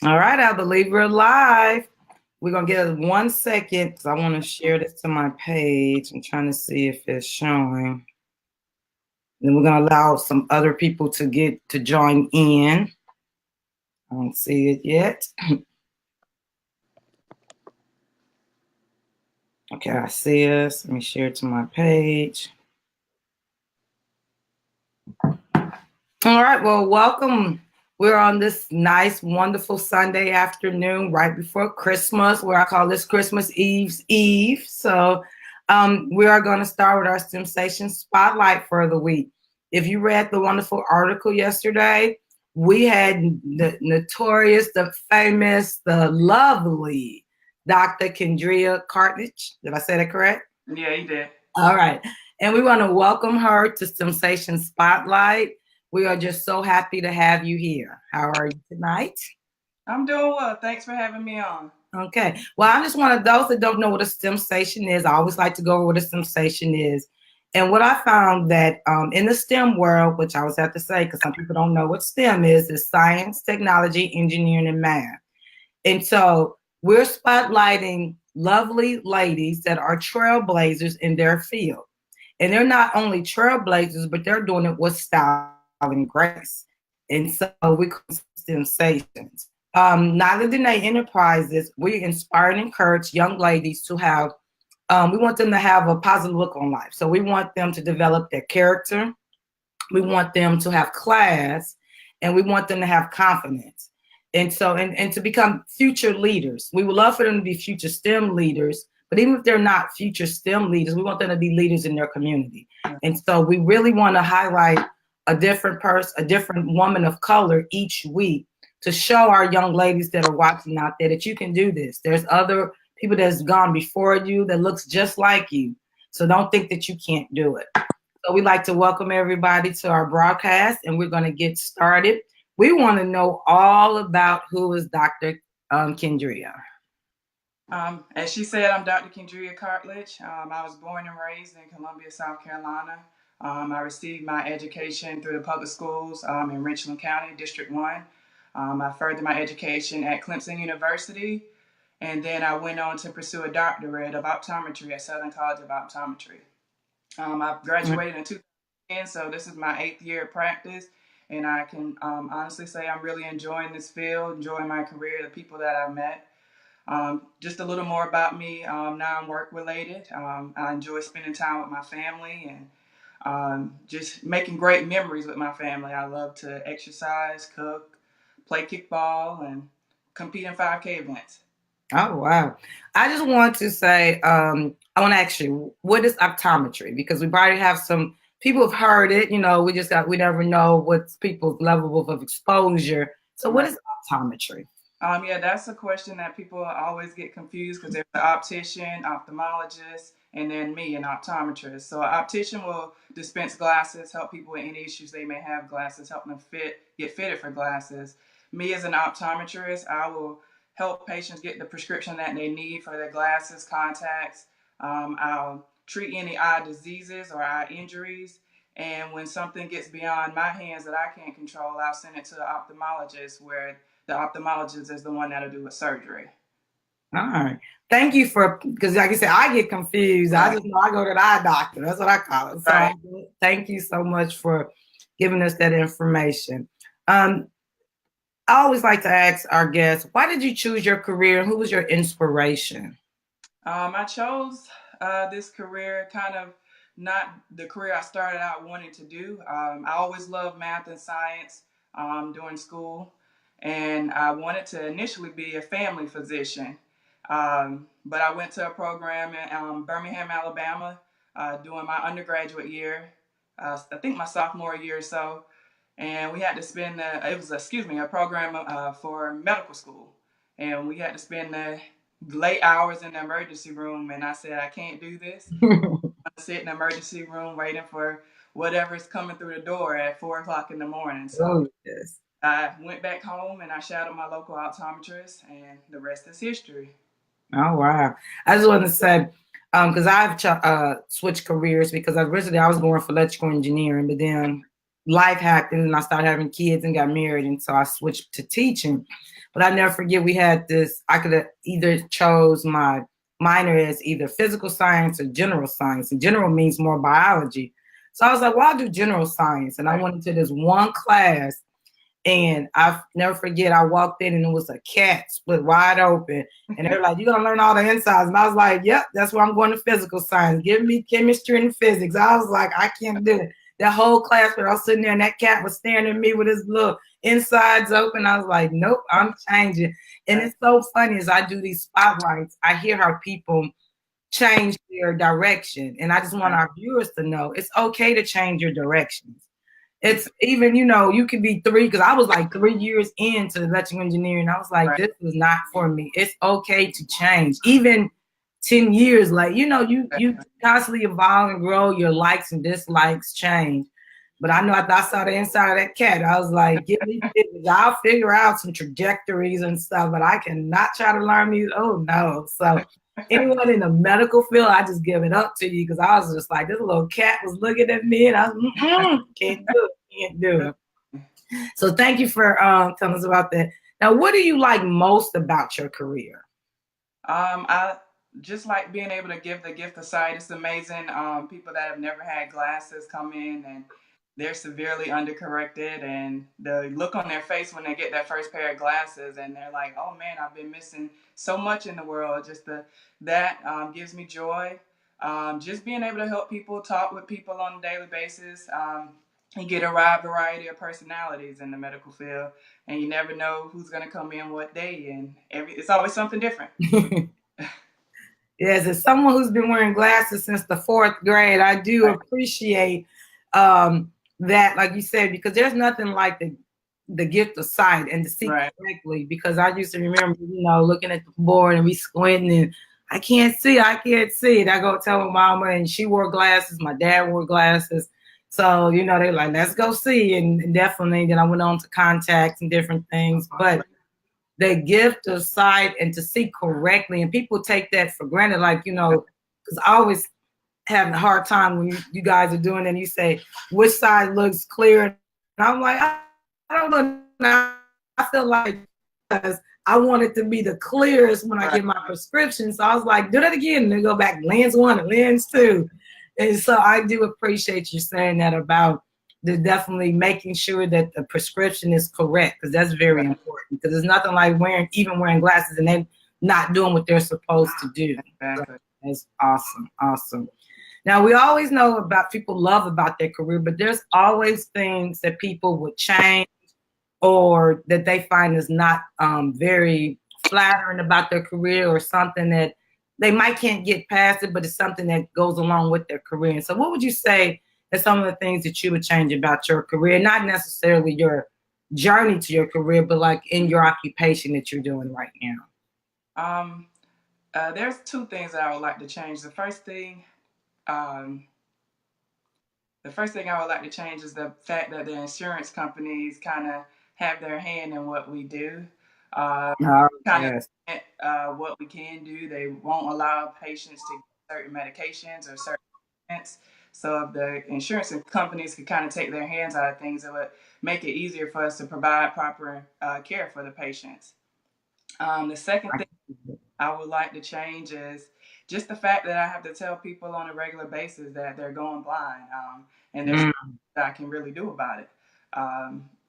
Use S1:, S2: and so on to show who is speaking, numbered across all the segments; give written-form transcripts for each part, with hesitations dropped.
S1: All right, I believe we're live. We're gonna get 1 second because I want to share this to my page. I'm trying to see if it's showing. Then we're gonna allow some other people to get to join in. I don't see it yet. Okay, I see us. Let me share it to my page. All right, well, welcome. We're on this nice, wonderful Sunday afternoon, right before Christmas, where I call this Christmas Eve's Eve. So we are going to start with our STEMsation Spotlight for the week. If you read the wonderful article yesterday, we had the notorious, the famous, the lovely Dr. Kendria Cartledge. Did I say that correct?
S2: Yeah, you did.
S1: All right. And we want to welcome her to STEMsation Spotlight. We are just so happy to have you here. How are you tonight?
S2: I'm doing well. Thanks for having me on.
S1: Okay. Well, I'm just one of those that don't know what a STEM station is. I always like to go over what a STEM station is. And what I found that in the STEM world, which I always have to say, because some people don't know what STEM is science, technology, engineering, and math. And so we're spotlighting lovely ladies that are trailblazers in their field. And they're not only trailblazers, but they're doing it with style and grace. And so we call sensations. Neither Dene Enterprises, we inspire and encourage young ladies to have, we want them to have a positive look on life. So we want them to develop their character. We want them to have class, and we want them to have confidence. And so, and to become future leaders. We would love for them to be future STEM leaders, but even if they're not future STEM leaders, we want them to be leaders in their community. And so we really want to highlight a different person, a different woman of color each week to show our young ladies that are watching out there that you can do this. There's other people that's gone before you that looks just like you. So don't think that you can't do it. So we'd like to welcome everybody to our broadcast, and we're going to get started. We want to know all about who is Dr. Kendria.
S2: As she said, I'm Dr. Kendria Cartledge. I was born and raised in Columbia, South Carolina. I received my education through the public schools in Richland County, District 1. I furthered my education at Clemson University, and then I went on to pursue a doctorate of optometry at Southern College of Optometry. I graduated in 2010, so this is my 8th year of practice, and I can honestly say I'm really enjoying this field, enjoying my career, the people that I've met. Just a little more about me. Now I'm work related. I enjoy spending time with my family and just making great memories with my family. I love to exercise, cook, play kickball, and compete in 5K events.
S1: Oh, wow. I just want to say, I want to ask you, what is optometry? Because we probably have some people have heard it, we never know what's people's level of exposure. So what
S2: Right.
S1: is optometry?
S2: Yeah, that's a question that people always get confused because there's an optician, ophthalmologist, and then me, an optometrist. So an optician will dispense glasses, help people with any issues they may have glasses, help them get fitted for glasses. Me as an optometrist, I will help patients get the prescription that they need for their glasses, contacts. I'll treat any eye diseases or eye injuries. And when something gets beyond my hands that I can't control, I'll send it to the ophthalmologist where the ophthalmologist is the one that'll do a surgery.
S1: All right. Thank you because like I said, I get confused. I
S2: Right.
S1: just know I go to the eye doctor. That's what I call it. So
S2: Right.
S1: thank you so much for giving us that information. I always like to ask our guests, why did you choose your career? Who was your inspiration?
S2: I chose this career kind of not the career I started out wanting to do. I always loved math and science during school, and I wanted to initially be a family physician. But I went to a program in Birmingham, Alabama, doing my undergraduate year, I think my sophomore year or so, and we had to spend a program for medical school, and we had to spend the late hours in the emergency room, and I said I can't do this. I sit in the emergency room waiting for whatever's coming through the door at 4 o'clock in the morning. So
S1: Oh, yes.
S2: I went back home and I shadowed my local optometrist, and the rest is history.
S1: Oh, wow. I just want to say, because I've switched careers because originally I was going for electrical engineering, but then life happened and I started having kids and got married, and so I switched to teaching. But I never forget we had this. I could have either chose my minor as either physical science or general science, and general means more biology. So I was like, well, I'll do general science, and I went into this one class. And I never forget, I walked in and it was a cat split wide open. And they're like, you're going to learn all the insides. And I was like, yep, that's why I'm going to physical science. Give me chemistry and physics. I was like, I can't do it. That whole class where I was sitting there and that cat was staring at me with his little insides open. I was like, nope, I'm changing. And it's so funny as I do these spotlights, I hear how people change their direction. And I just want our viewers to know it's okay to change your directions. It's even, you know, you can be because I was like 3 years into electrical engineering. I was like, this is not for me. It's okay to change. Even 10 years, like, you know, you constantly evolve and grow. Your likes and dislikes change. But I know after I saw the inside of that cat, I was like, give me figures. I'll figure out some trajectories and stuff, but I cannot try to learn these. Oh, no. So anyone in the medical field, I just give it up to you because I was just like, this little cat was looking at me and I was, can't do it, can't do it. So thank you for telling us about that. Now, what do you like most about your career?
S2: I just like being able to give the gift of sight. It's amazing. People that have never had glasses come in and they're severely undercorrected, and the look on their face when they get that first pair of glasses and they're like, oh man, I've been missing so much in the world. Just that gives me joy. Just being able to help people, talk with people on a daily basis. You get a wide variety of personalities in the medical field, and you never know who's going to come in what day, and it's always something different.
S1: Yes, as someone who's been wearing glasses since the 4th grade, I do appreciate that, like you said, because there's nothing like the gift of sight and to see correctly. Because I used to remember, you know, looking at the board and we squinting and I can't see. And I go tell my mama, and she wore glasses. My dad wore glasses. So, you know, they're like, let's go see. And definitely then I went on to contacts and different things. But the gift of sight and to see correctly, and people take that for granted, like, you know, because I always having a hard time when you guys are doing it and you say which side looks clear, and I'm like, I don't know now. I feel like because I want it to be the clearest when I get my prescription, so I was like, do that again, and then go back lens 1 and lens 2. And so I do appreciate you saying that about the definitely making sure that the prescription is correct, because that's very important, because there's nothing like wearing glasses and then not doing what they're supposed to do.
S2: Exactly.
S1: That's awesome. Now, we always know about people love about their career, but there's always things that people would change or that they find is not very flattering about their career, or something that they might can't get past it, but it's something that goes along with their career. And so what would you say are some of the things that you would change about your career? Not necessarily your journey to your career, but like in your occupation that you're doing right
S2: now. There's 2 things that I would like to change. The first thing I would like to change is the fact that the insurance companies kind of have their hand in what we do. What we can do. They won't allow patients to get certain medications or certain treatments. So if the insurance companies could kind of take their hands out of things, it would make it easier for us to provide proper care for the patients. The second thing I would like to change is just the fact that I have to tell people on a regular basis that they're going blind, and there's nothing that I can really do about it.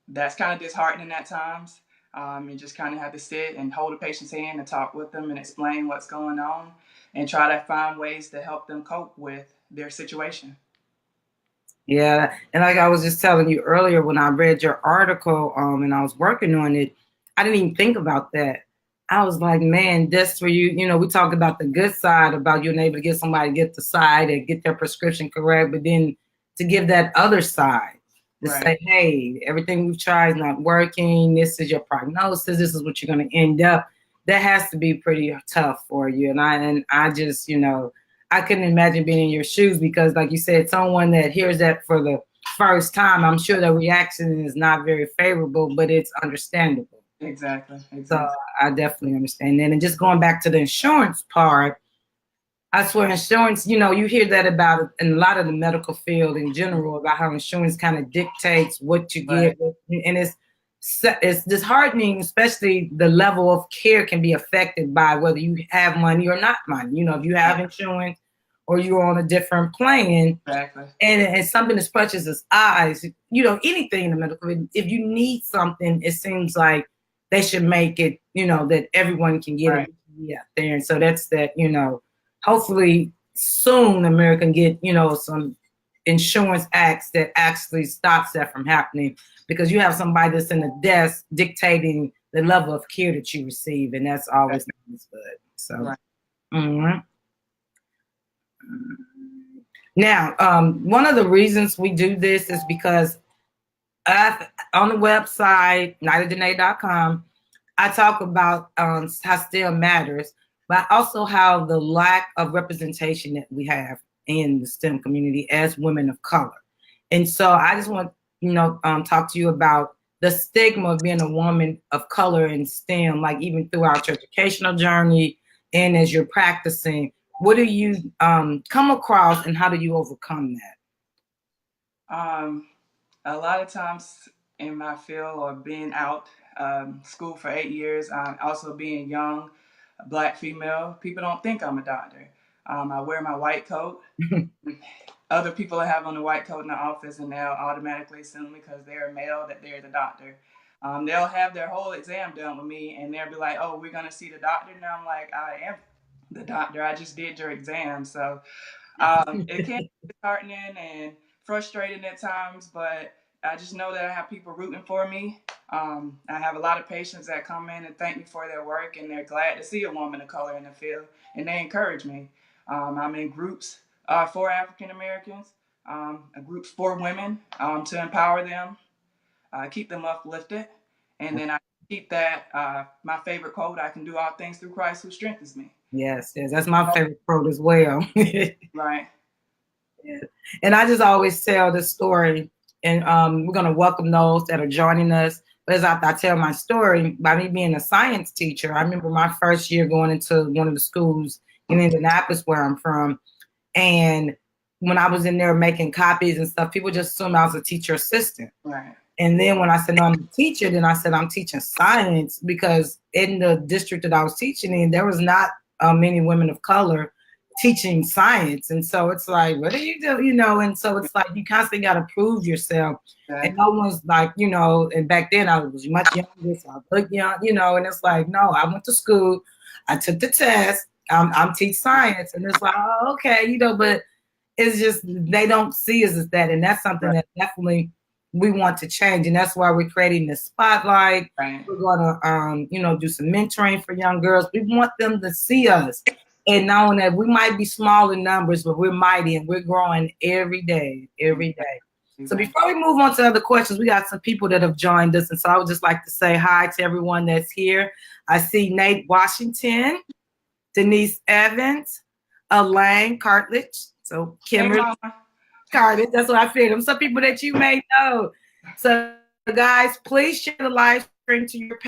S2: That's kind of disheartening at times. You just kind of have to sit and hold a patient's hand and talk with them and explain what's going on and try to find ways to help them cope with their situation.
S1: Yeah, and like I was just telling you earlier, when I read your article and I was working on it, I didn't even think about that. I was like, man, that's where you know, we talk about the good side, about being able to get somebody to get the side and get their prescription correct, but then to give that other side, to say, hey, everything we've tried is not working. This is your prognosis. This is what you're going to end up. That has to be pretty tough for you. And I just, you know, I couldn't imagine being in your shoes, because like you said, someone that hears that for the first time, I'm sure the reaction is not very favorable, but it's understandable.
S2: Exactly.
S1: So I definitely understand that. And just going back to the insurance part, I swear insurance, you know, you hear that about it in a lot of the medical field in general about how insurance kind of dictates what you
S2: Right.
S1: get. And it's disheartening, especially the level of care can be affected by whether you have money or not money. You know, if you have insurance or you're on a different plan,
S2: Exactly.
S1: and something as precious as eyes, you know, anything in the medical field, if you need something, it seems like they should make it, you know, that everyone can get
S2: Right.
S1: it out there. And so that's that, you know, hopefully soon America can get, you know, some insurance acts that actually stops that from happening, because you have somebody that's in the desk dictating the level of care that you receive, and that's always good. So,
S2: Right.
S1: mhm. Now, one of the reasons we do this is because on the website, nightofdanae.com, I talk about how STEM matters, but also how the lack of representation that we have in the STEM community as women of color. And so I just want, you know, talk to you about the stigma of being a woman of color in STEM, like even throughout your educational journey and as you're practicing. What do you come across, and how do you overcome that?
S2: A lot of times in my field or being out school for 8 years, also being young, a Black female, people don't think I'm a doctor. I wear my white coat. Other people have on the white coat in the office, and they'll automatically assume because they're male that they're the doctor. They'll have their whole exam done with me, and they'll be like, "Oh, we're gonna see the doctor." And I'm like, "I am the doctor. I just did your exam." So it can be disheartening and frustrating at times, but I just know that I have people rooting for me. I have a lot of patients that come in and thank me for their work, and they're glad to see a woman of color in the field, and they encourage me. I'm in groups for African Americans, groups for women to empower them, keep them uplifted, and then I keep that my favorite quote: "I can do all things through Christ who strengthens me."
S1: Yes, that's my favorite quote as well.
S2: Right.
S1: Yeah. And I just always tell the story, and we're going to welcome those that are joining us. But as I tell my story, by me being a science teacher, I remember my first year going into one of the schools in Indianapolis where I'm from. And when I was in there making copies and stuff, people just assumed I was a teacher assistant.
S2: Right.
S1: And then when I said, no, I'm a teacher, then I said, I'm teaching science, because in the district that I was teaching in, there was not many women of color teaching science. And so it's like, what do you do? You know, and so it's like you constantly got to prove yourself.
S2: Exactly.
S1: And no one's like, you know, and back then I was much younger, so I looked young, you know, and it's like, no, I went to school, I took the test, I'm teach science. And it's like, oh, okay, you know, but it's just, they don't see us as that. And that's something that definitely we want to change. And that's why we're creating this spotlight.
S2: Right.
S1: We're going to, you know, do some mentoring for young girls. We want them to see us and knowing that we might be small in numbers, but we're mighty and we're growing every day, every day. So before we move on to other questions, we got some people that have joined us. And so I would just like to say hi to everyone that's here. I see Nate Washington, Denise Evans, Elaine Cartledge. So Kimberly Cartledge, that's what I figured. Some people that you may know. So guys, please share the live stream to your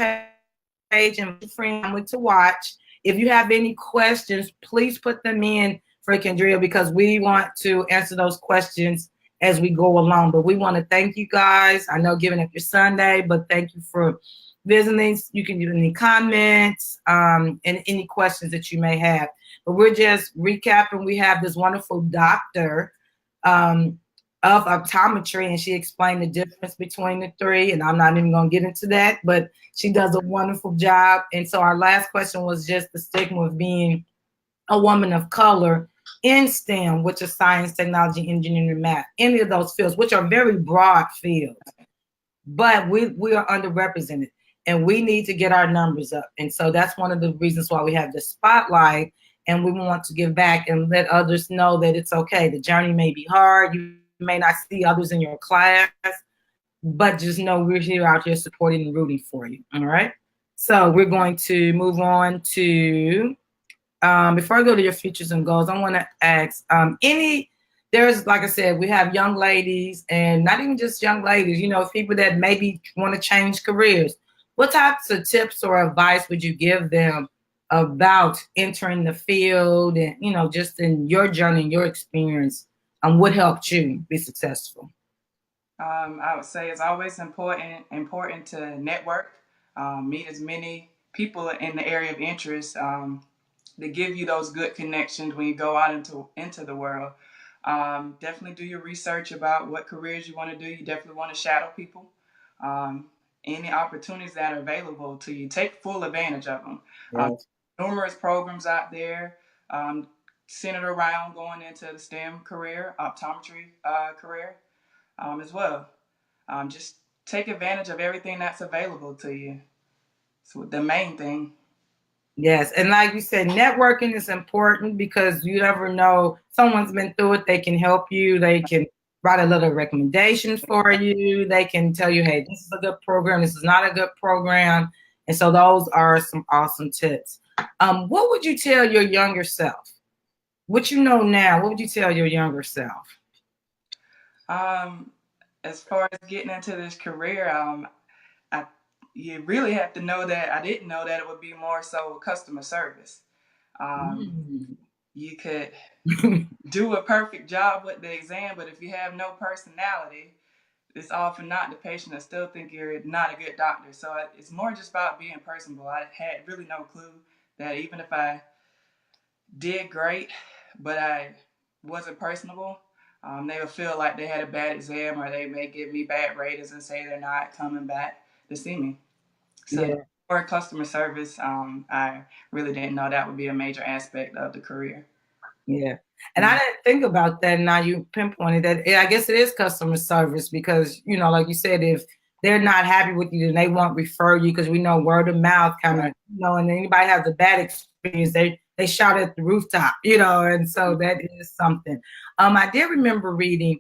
S1: page and friend to watch. If you have any questions, please put them in for Kendria, because we want to answer those questions as we go along. But we want to thank you guys. I know giving up your Sunday, but thank you for visiting. You can give any comments and any questions that you may have. But we're just recapping. We have this wonderful doctor of optometry, and she explained the difference between the three, and I'm not even going to get into that, but she does a wonderful job. And so our last question was just the stigma of being a woman of color in STEM, which is science, technology, engineering, and math, any of those fields, which are very broad fields, but we are underrepresented, and we need to get our numbers up. And so that's one of the reasons why we have the spotlight, and we want to give back and let others know that it's okay. The journey may be hard. You may not see others in your class, but just know we're here out here supporting and rooting for you. All right. So we're going to move on to, before I go to your futures and goals, I want to ask there's, like I said, we have young ladies, and not even just young ladies, you know, people that maybe want to change careers. What types of tips or advice would you give them about entering the field and, just in your journey, your experience, what helped you be successful?
S2: I would say it's always important to network, meet as many people in the area of interest to give you those good connections when you go out into the world. Definitely do your research about what careers you want to do. You definitely want to shadow people. Um, any opportunities that are available to you, take full advantage of them.
S1: Yes.
S2: Numerous programs out there centered around going into the STEM career, optometry career as well. Just take advantage of everything that's available to you. So the main thing.
S1: Yes, and like you said, networking is important because you never know, someone's been through it. They can help you. They can write a little recommendation for you. They can tell you, hey, this is a good program. This is not a good program. And so those are some awesome tips. What would you tell your younger self? What you know now, what would you tell your younger self?
S2: As far as getting into this career, I you really have to know that I didn't know that it would be more so customer service. You could do a perfect job with the exam, but if you have no personality, it's often not the patient that still think you're not a good doctor. So it's more just about being personable. I had really no clue that even if I did great, but I wasn't personable, they would feel like they had a bad exam, or they may give me bad ratings and say they're not coming back to see me. So
S1: Yeah.
S2: for customer service, I really didn't know that would be a major aspect of the career.
S1: Yeah. And I didn't think about that. Now you pinpointed that. I guess it is customer service because, like you said, if they're not happy with you, then they won't refer you because we know word of mouth kind of,
S2: Right.
S1: and anybody has a bad experience, they shout at the rooftop, and so that is something. I did remember reading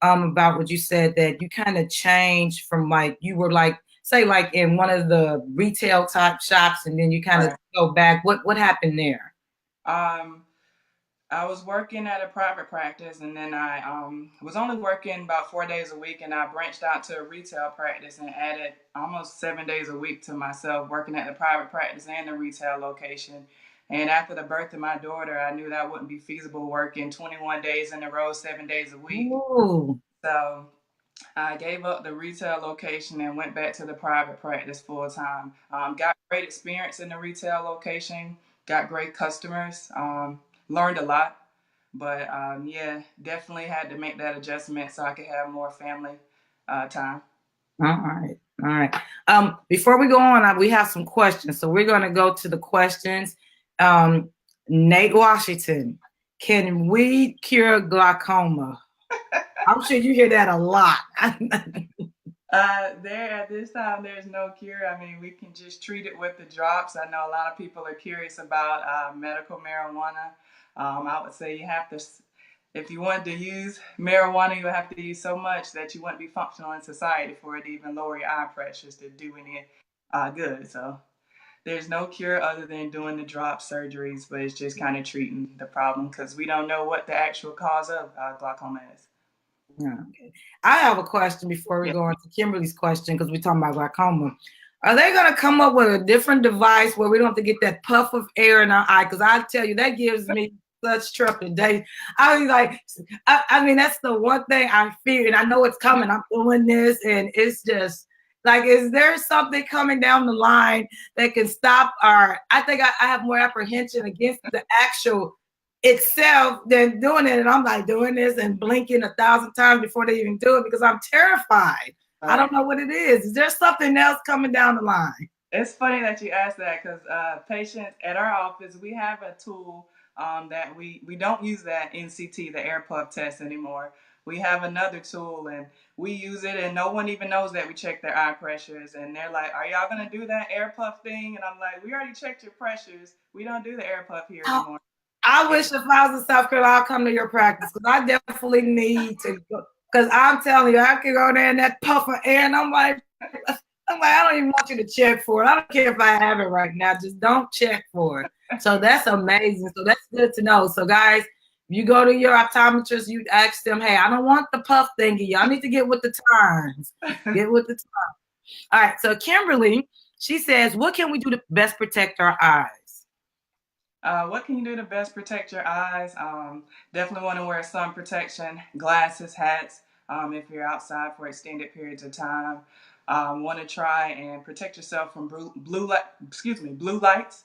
S1: about what you said, that you kind of changed from, like, you were like, say, like in one of the retail type shops, and then you kind of
S2: Right.
S1: go back. What happened there?
S2: I was working at a private practice, and then I was only working about 4 days a week, and I branched out to a retail practice and added almost 7 days a week to myself, working at the private practice and the retail location. And after the birth of my daughter, I knew that wouldn't be feasible working 21 days in a row, 7 days a week.
S1: Ooh.
S2: So I gave up the retail location and went back to the private practice full time. Got great experience in the retail location, got great customers, learned a lot. But yeah, definitely had to make that adjustment so I could have more family time.
S1: All right. All right. Before we go on, we have some questions. So we're going to go to the questions. Nate Washington, can we cure glaucoma? I'm sure you hear that a lot.
S2: There at this time, there's no cure. I mean, we can just treat it with the drops. I know a lot of people are curious about medical marijuana. I would say you have to, if you wanted to use marijuana, you would have to use so much that you wouldn't be functional in society for it to even lower your eye pressures to do any good. So there's no cure other than doing the drop surgeries, but it's just kind of treating the problem because we don't know what the actual cause of glaucoma is.
S1: Okay. I have a question before we go on to Kimberly's question, because we're talking about glaucoma. Are they going to come up with a different device where we don't have to get that puff of air in our eye? Because I tell you, that gives me such trepidation. I mean, like, I mean, that's the one thing I fear, and I know it's coming. I'm doing this, and it's just like, is there something coming down the line that can stop our? I think I have more apprehension against the actual itself than doing it. And I'm like doing this and blinking 1,000 times before they even do it because I'm terrified. I don't know what it is. Is there something else coming down the line?
S2: It's funny that you asked that because patients at our office, we have a tool that we don't use that NCT, the air puff test anymore. We have another tool and we use it, and no one even knows that we check their eye pressures. And they're like, "Are y'all gonna do that air puff thing?" And I'm like, "We already checked your pressures. We don't do the air puff here anymore."
S1: I wish if I was in South Carolina, I'll come to your practice because I definitely need to go. Because I'm telling you, I can go there in that puff of air, and I'm like, I don't even want you to check for it. I don't care if I have it right now. Just don't check for it. So that's amazing. So that's good to know. So guys, you go to your optometrist, you ask them, hey, I don't want the puff thingy. Y'all need to get with the times. Get with the times. All right. So Kimberly, she says, what can we do to best protect our eyes?
S2: What can you do to best protect your eyes? Definitely want to wear sun protection, glasses, hats, if you're outside for extended periods of time. Want to try and protect yourself from blue lights,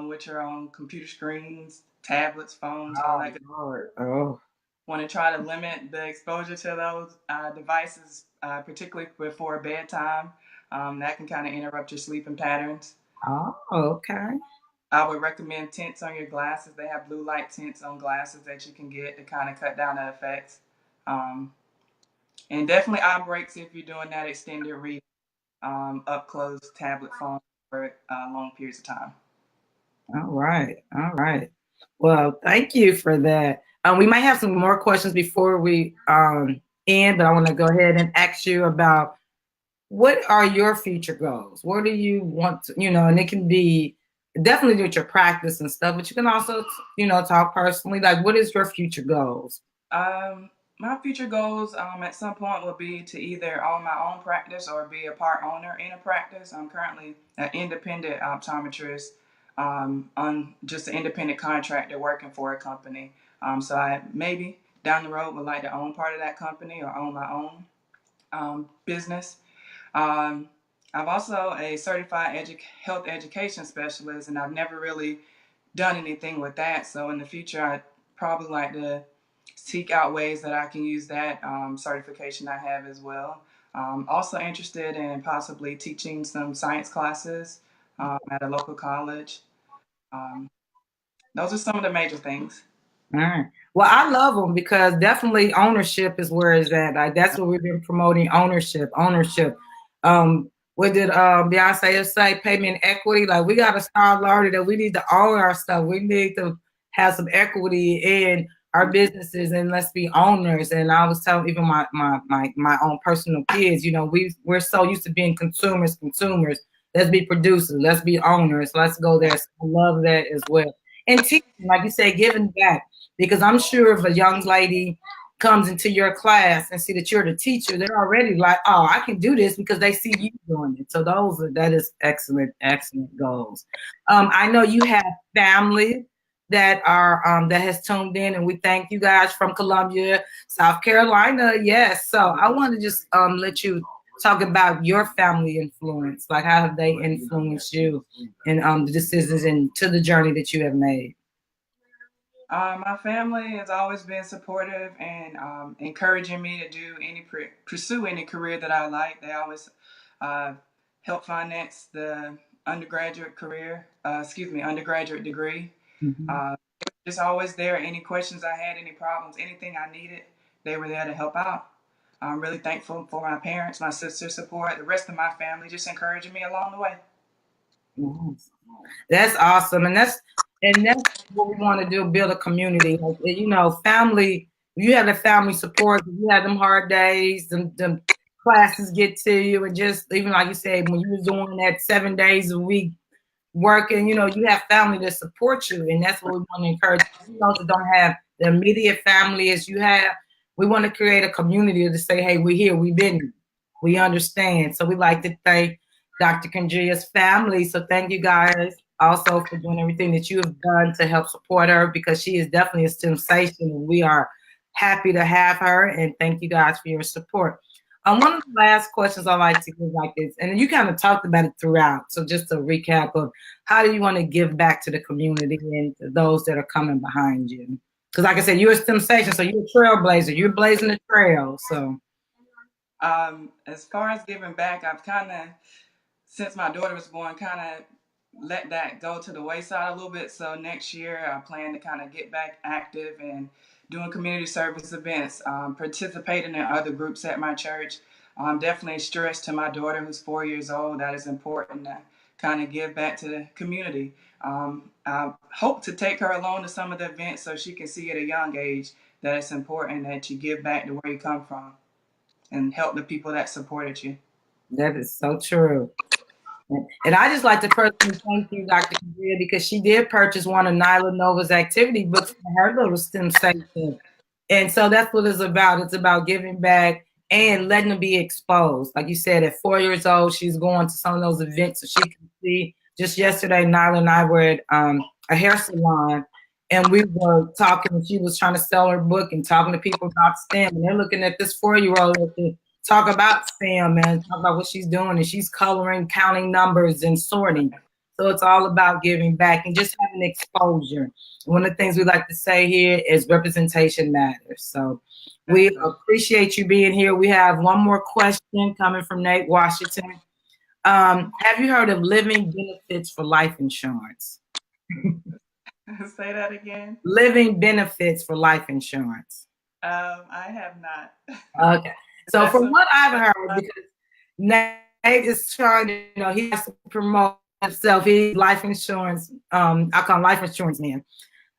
S2: which are on computer screens, tablets, phones, all
S1: Oh,
S2: that good.
S1: Lord. Oh,
S2: Want to try to limit the exposure to those devices, particularly before bedtime. That can kind of interrupt your sleeping patterns.
S1: oh, okay.
S2: I would recommend tints on your glasses. They have blue light tints on glasses that you can get to kind of cut down the effects. Um, and definitely eye breaks if you're doing that extended reading, up close tablet phone for long periods of time.
S1: All right. All right. Well, thank you for that. We might have some more questions before we end, but I want to go ahead and ask you about what are your future goals? What do you want to, and it can be definitely with your practice and stuff, but you can also, talk personally. Like, what is your future goals?
S2: Um, my future goals at some point will be to either own my own practice or be a part owner in a practice. I'm currently an independent optometrist, on just an independent contractor working for a company. So I maybe down the road would like to own part of that company or own my own business. Um, I'm also a certified health education specialist, and I've never really done anything with that. So in the future, I'd probably like to seek out ways that I can use that certification I have as well. Also interested in possibly teaching some science classes at a local college. Um, those are some of the major things.
S1: All right. Well, I love them because definitely ownership is where it's at. Like that's what we've been promoting: ownership, ownership. What did Beyonce say? Payment equity. Like we got to start learning that we need to own our stuff. We need to have some equity in our businesses, and let's be owners. And I was telling even my own personal kids, we're so used to being consumers. Let's be producers. Let's be owners. Let's go there. So I love that as well. And teaching, like you say, giving back. Because I'm sure if a young lady comes into your class and see that you're the teacher, they're already like, oh, I can do this because they see you doing it. So that is excellent, excellent goals. I know you have family that has tuned in, and we thank you guys from Columbia, South Carolina. Yes. So I want to just let you talk about your family influence. Like how have they influenced you in the decisions and to the journey that you have made?
S2: My family has always been supportive and encouraging me to do pursue any career that I like. They always uh, help finance the undergraduate degree.
S1: Mhm.
S2: Just always there. Any questions I had, any problems, anything I needed, they were there to help out. I'm really thankful for my parents, my sister's support, the rest of my family just encouraging me along the way.
S1: Yes. That's awesome, and that's what we want to do: build a community. Like, family. You have the family support. You have them hard days. Them classes get to you, and just even like you said, when you was doing that 7 days a week working, you have family to support you, and that's what we want to encourage. Those that don't have the immediate family as you have, we want to create a community to say, hey, we're here, we've been here, we understand. So we like to thank Dr. Kendria's family. So thank you guys also for doing everything that you have done to help support her, because she is definitely a STEMsation, and we are happy to have her. And thank you guys for your support. One of the last questions I like to give like this, and you kind of talked about it throughout. So just a recap of how do you want to give back to the community and to those that are coming behind you? Because like I said, you're a STEMsation, so you're a trailblazer. You're blazing the trail. So
S2: As far as giving back, I've kind of, since my daughter was born, kind of let that go to the wayside a little bit. So next year, I plan to kind of get back active and doing community service events, participating in other groups at my church. Definitely stressed to my daughter, who's 4 years old, that is important to kind of give back to the community. I hope to take her along to some of the events so she can see at a young age that it's important that you give back to where you come from and help the people that supported you.
S1: that is so true. And I just like to personally thank you, Dr. Kendria, because she did purchase one of Nyla Nova's activity books for her little STEM section. And so that's what it's about. It's about giving back and letting them be exposed. Like you said, at 4 years old, she's going to some of those events so she can see. Just yesterday, Nyla and I were at a hair salon, and we were talking, and she was trying to sell her book and talking to people about STEM, and they're looking at this 4-year-old to talk about STEM and talk about what she's doing, and she's coloring, counting numbers, and sorting. So it's all about giving back and just having exposure. One of the things we like to say here is representation matters. So we appreciate you being here. We have one more question coming from Nate Washington. Have you heard of living benefits for life insurance?
S2: Say that again.
S1: Living benefits for life insurance.
S2: I have not.
S1: Okay. So from what I've heard, because Nate is trying to, he has to promote himself. He's life insurance, I call him life insurance man.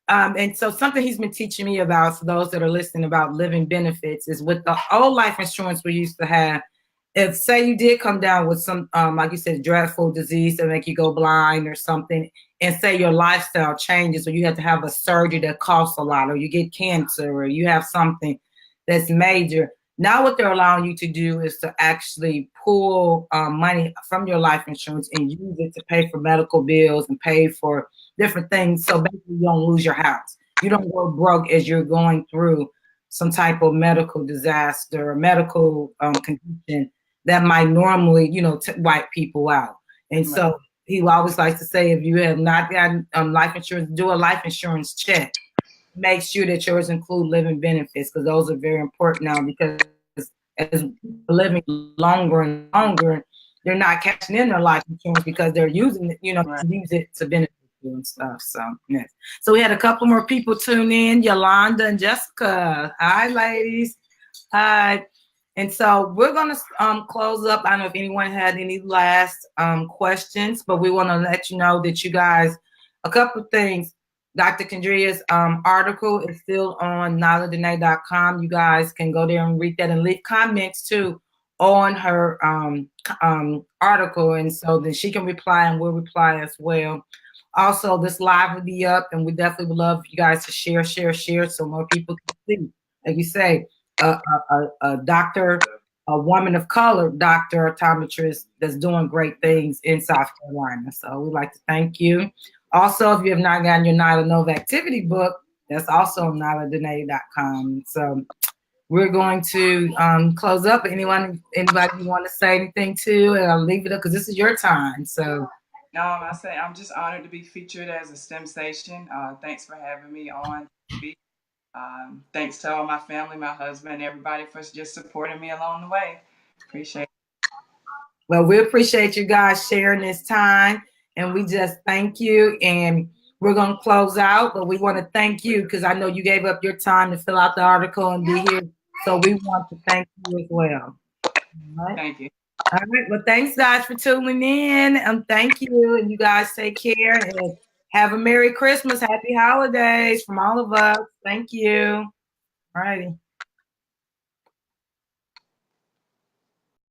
S1: And so something he's been teaching me about, for those that are listening, about living benefits, is with the old life insurance we used to have, if say you did come down with some, like you said, dreadful disease that make you go blind or something, and say your lifestyle changes, or you have to have a surgery that costs a lot, or you get cancer, or you have something that's major. Now what they're allowing you to do is to actually pull money from your life insurance and use it to pay for medical bills and pay for different things. So basically you don't lose your house. You don't go broke as you're going through some type of medical disaster or medical condition that might normally, wipe people out. And so he always likes to say, if you have not gotten life insurance, do a life insurance check. Make sure that yours include living benefits, because those are very important now, because as living longer and longer, they're not cashing in their life insurance because they're using it, to use it to benefit you and stuff. So, yes. So we had a couple more people tune in, Yolanda and Jessica. Hi, ladies. Hi. And so we're going to close up. I don't know if anyone had any last questions, but we want to let you know that you guys, a couple of things. Dr. Kendria's article is still on nyladene.com. You guys can go there and read that and leave comments too on her article. And so then she can reply and we'll reply as well. Also, this live will be up, and we definitely would love you guys to share so more people can see. Like you say, a doctor, a woman of color doctor, optometrist that's doing great things in South Carolina. So we'd like to thank you. Also, if you have not gotten your Nyla Nova activity book, that's also on nyladene.com. So we're going to close up. Anybody you want to say anything to? And I'll leave it up because this is your time. So.
S2: No, I'm just honored to be featured as a STEMsation. Thanks for having me on TV. Thanks to all my family, my husband, everybody for just supporting me along the way. Appreciate it.
S1: Well, we appreciate you guys sharing this time, and we just thank you. And we're going to close out, but we want to thank you because I know you gave up your time to fill out the article and be here. So we want to thank you as well.
S2: All right? Thank you.
S1: All right. Well, thanks, guys, for tuning in. Thank you. And you guys take care and have a Merry Christmas. Happy holidays from all of us. Thank you. All righty.